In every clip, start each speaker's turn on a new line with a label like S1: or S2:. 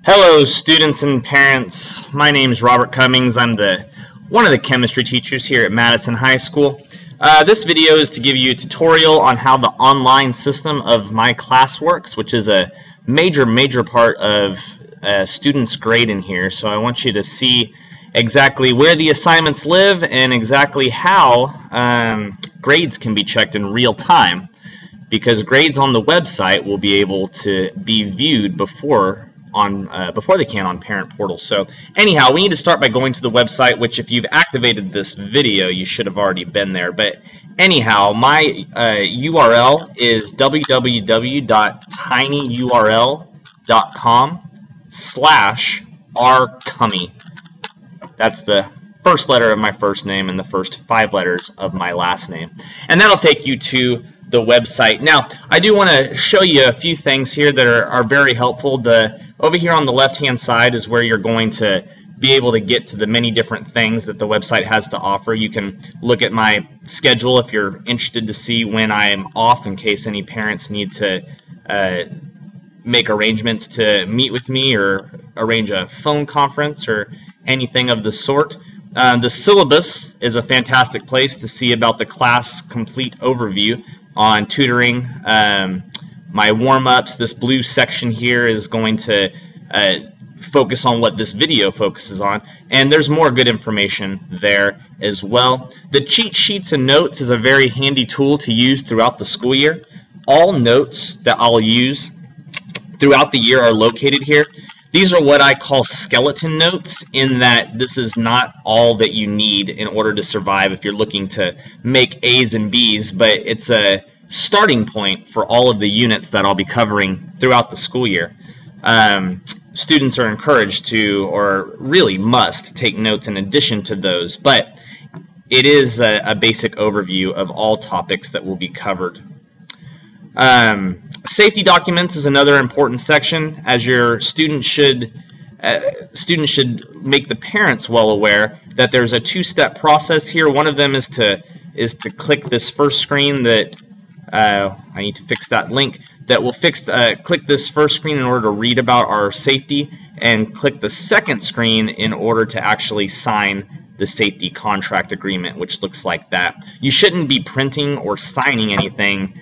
S1: Hello students and parents, my name is Robert Cummings. I'm one of the chemistry teachers here at Madison High School. This video is to give you a tutorial on how the online system of my class works, which is a major part of a student's grade in here. So I want you to see exactly where the assignments live and exactly how grades can be checked in real time, because grades on the website will be able to be viewed before they can on Parent Portal. So anyhow, we need to start by going to the website, which if you've activated this video, you should have already been there. But anyhow, my URL is www.tinyurl.com/rcummy. That's the first letter of my first name and the first 5 letters of my last name. And that'll take you to the website. Now, I do want to show you a few things here that are very helpful. Over here on the left-hand side is where you're going to be able to get to the many different things that the website has to offer. You can look at my schedule if you're interested to see when I'm off, in case any parents need to make arrangements to meet with me or arrange a phone conference or anything of the sort. The syllabus is a fantastic place to see about the class complete overview on tutoring. My warm-ups, this blue section here is going to focus on what this video focuses on, and there's more good information there as well. The cheat sheets and notes is a very handy tool to use throughout the school year. All notes that I'll use throughout the year are located here. These are what I call skeleton notes, in that this is not all that you need in order to survive if you're looking to make A's and B's, but it's a starting point for all of the units that I'll be covering throughout the school year. Students are encouraged to, or really must, take notes in addition to those, but it is a basic overview of all topics that will be covered. Safety documents is another important section, as your students should make the parents well aware that there's a 2-step process here. One of them is to click this first screen that I need to fix that link that will click this first screen in order to read about our safety, and click the second screen in order to actually sign the safety contract agreement, which looks like that. You shouldn't be printing or signing anything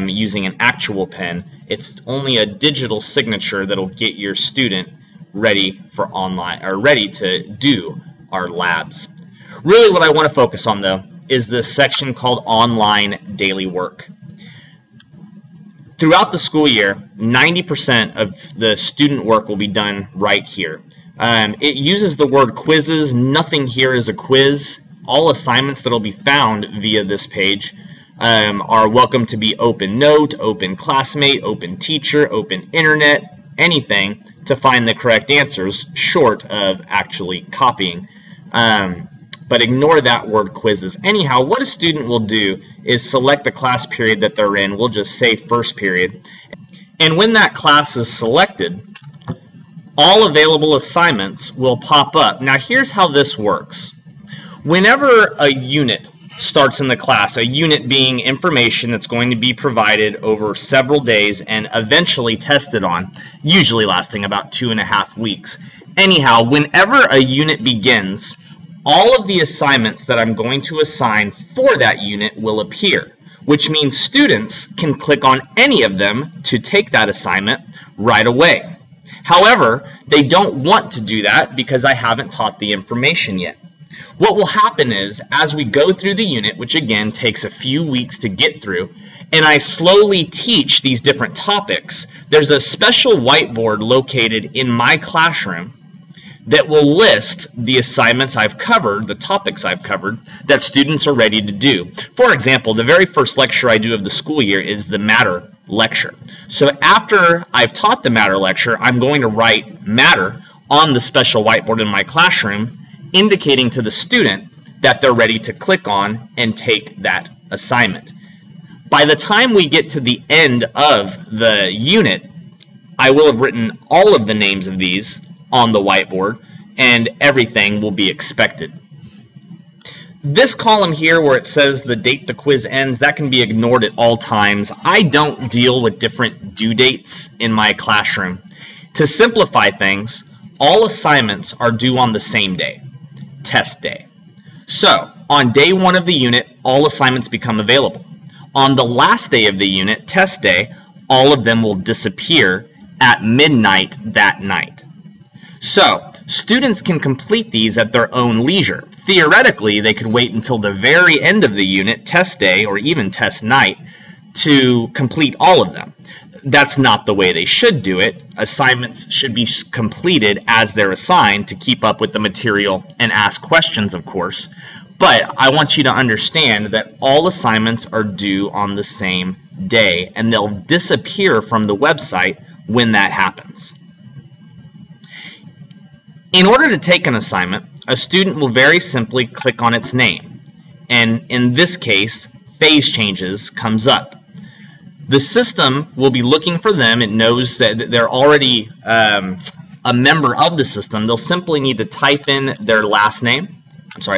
S1: using an actual pen. It's only a digital signature that'll get your student ready for online, or ready to do our labs. Really what I want to focus on, though, is this section called Online Daily Work. Throughout the school year, 90% of the student work will be done right here. It uses the word quizzes. Nothing here is a quiz. All assignments that will be found via this page are welcome to be open note, open classmate, open teacher, open internet, anything to find the correct answers, short of actually copying. But ignore that word quizzes. Anyhow, what a student will do is select the class period that they're in. We'll just say first period. And when that class is selected, all available assignments will pop up. Now here's how this works. Whenever a unit starts in the class, a unit being information that's going to be provided over several days and eventually tested on, usually lasting about 2.5 weeks. Anyhow, whenever a unit begins, all of the assignments that I'm going to assign for that unit will appear, which means students can click on any of them to take that assignment right away. However, they don't want to do that because I haven't taught the information yet. What will happen is, as we go through the unit, which again takes a few weeks to get through, and I slowly teach these different topics, there's a special whiteboard located in my classroom that will list the assignments I've covered, the topics I've covered, that students are ready to do. For example, the very first lecture I do of the school year is the matter lecture. So after I've taught the matter lecture, I'm going to write matter on the special whiteboard in my classroom, indicating to the student that they're ready to click on and take that assignment. By the time we get to the end of the unit, I will have written all of the names of these on the whiteboard, and everything will be expected. This column here where it says the date the quiz ends, that can be ignored at all times. I don't deal with different due dates in my classroom. To simplify things, all assignments are due on the same day, test day. So, on day 1 of the unit, all assignments become available. On the last day of the unit, test day, all of them will disappear at midnight that night. So, students can complete these at their own leisure. Theoretically, they could wait until the very end of the unit, test day, or even test night, to complete all of them. That's not the way they should do it. Assignments should be completed as they're assigned to keep up with the material and ask questions, of course. But I want you to understand that all assignments are due on the same day, and they'll disappear from the website when that happens. In order to take an assignment, a student will very simply click on its name, and in this case, phase changes comes up. The system will be looking for them. It knows that they're already a member of the system. They'll simply need to type in their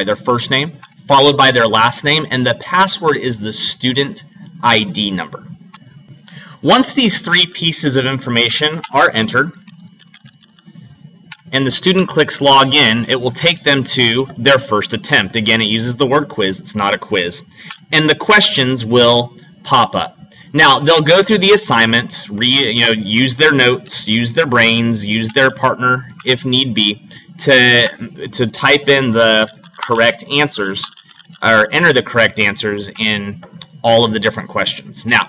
S1: their first name, followed by their last name, and the password is the student ID number. Once these 3 pieces of information are entered, and the student clicks log in, it will take them to their first attempt. Again, it uses the word quiz. It's not a quiz. And the questions will pop up. Now, they'll go through the assignment, use their notes, use their brains, use their partner if need be, to type in the correct answers, or enter the correct answers in all of the different questions. Now,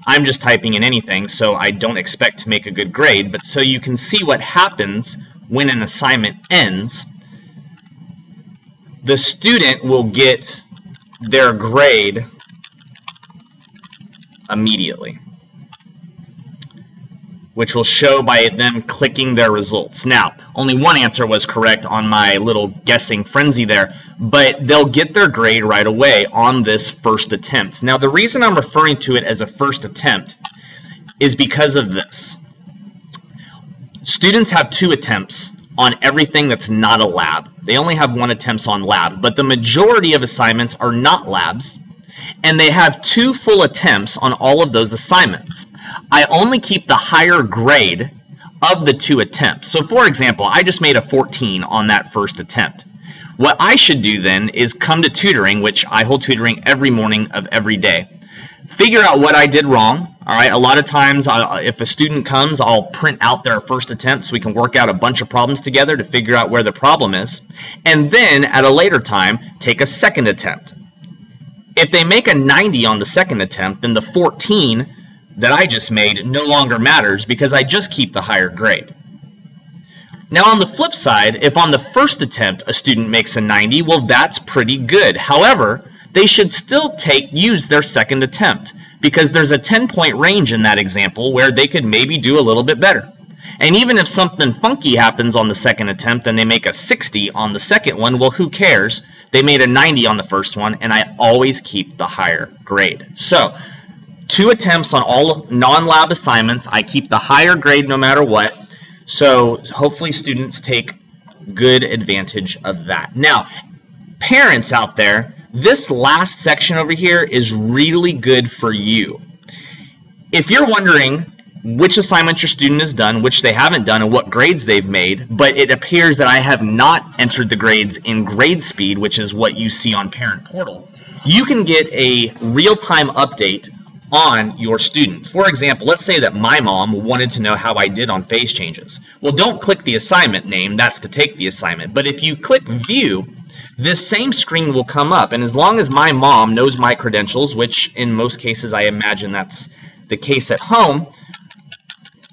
S1: I'm just typing in anything, so I don't expect to make a good grade, but so you can see what happens when an assignment ends, the student will get their grade immediately, which will show by them clicking their results. Now, only one answer was correct on my little guessing frenzy there, but they'll get their grade right away on this first attempt. Now, the reason I'm referring to it as a first attempt is because of this. Students have 2 attempts on everything that's not a lab. They only have 1 attempt on lab, but the majority of assignments are not labs, and they have 2 full attempts on all of those assignments. I only keep the higher grade of the 2 attempts. So for example, I just made a 14 on that first attempt. What I should do then is come to tutoring, which I hold tutoring every morning of every day. Figure out what I did wrong. All right, a lot of times if a student comes, I'll print out their first attempt so we can work out a bunch of problems together to figure out where the problem is. And then at a later time, take a second attempt. If they make a 90 on the second attempt, then the 14 that I just made no longer matters because I just keep the higher grade. Now on the flip side, if on the first attempt a student makes a 90, well, that's pretty good. However, they should still use their second attempt because there's a 10-point range in that example where they could maybe do a little bit better. And even if something funky happens on the second attempt and they make a 60 on the second one, well, who cares? They made a 90 on the first one, and I always keep the higher grade. So 2 attempts on all non-lab assignments. I keep the higher grade no matter what. So hopefully students take good advantage of that. Now, parents out there, this last section over here is really good for you. If you're wondering which assignments your student has done, which they haven't done, and what grades they've made, but it appears that I have not entered the grades in GradeSpeed, which is what you see on Parent Portal, you can get a real-time update on your student. For example, let's say that my mom wanted to know how I did on phase changes. Well, don't click the assignment name, that's to take the assignment. But if you click View, this same screen will come up, and as long as my mom knows my credentials, which in most cases I imagine that's the case at home,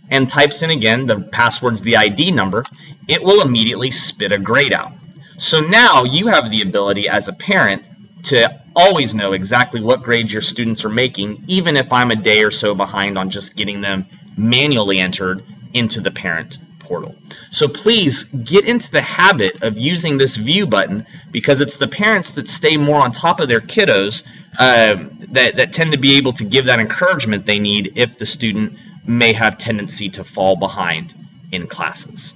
S1: and types in again, the password's the ID number, it will immediately spit a grade out. So now you have the ability as a parent to always know exactly what grades your students are making, even if I'm a day or so behind on just getting them manually entered into the Parent Portal. So please get into the habit of using this View button because it's the parents that stay more on top of their kiddos that tend to be able to give that encouragement they need if the student may have tendency to fall behind in classes.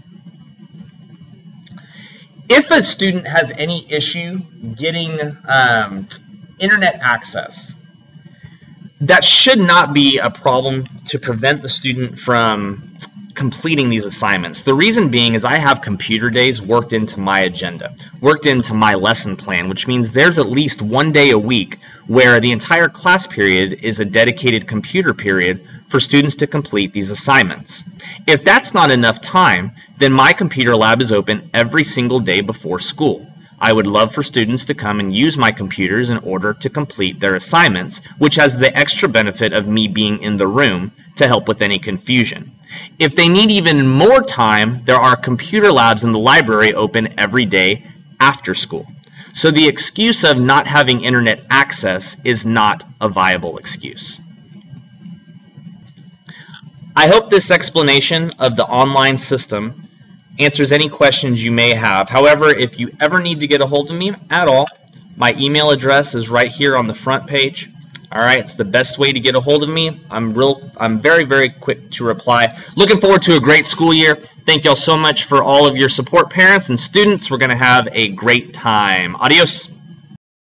S1: If a student has any issue getting internet access, that should not be a problem to prevent the student from completing these assignments? The reason being is I have computer days worked into my agenda, worked into my lesson plan, which means there's at least one day a week where the entire class period is a dedicated computer period for students to complete these assignments. If that's not enough time, then my computer lab is open every single day before school. I would love for students to come and use my computers in order to complete their assignments, which has the extra benefit of me being in the room to help with any confusion. If they need even more time, there are computer labs in the library open every day after school. So the excuse of not having internet access is not a viable excuse. I hope this explanation of the online system answers any questions you may have. However, if you ever need to get a hold of me at all, my email address is right here on the front page. All right, it's the best way to get a hold of me. I'm very, very quick to reply. Looking forward to a great school year. Thank y'all so much for all of your support, parents and students. We're going to have a great time. Adios.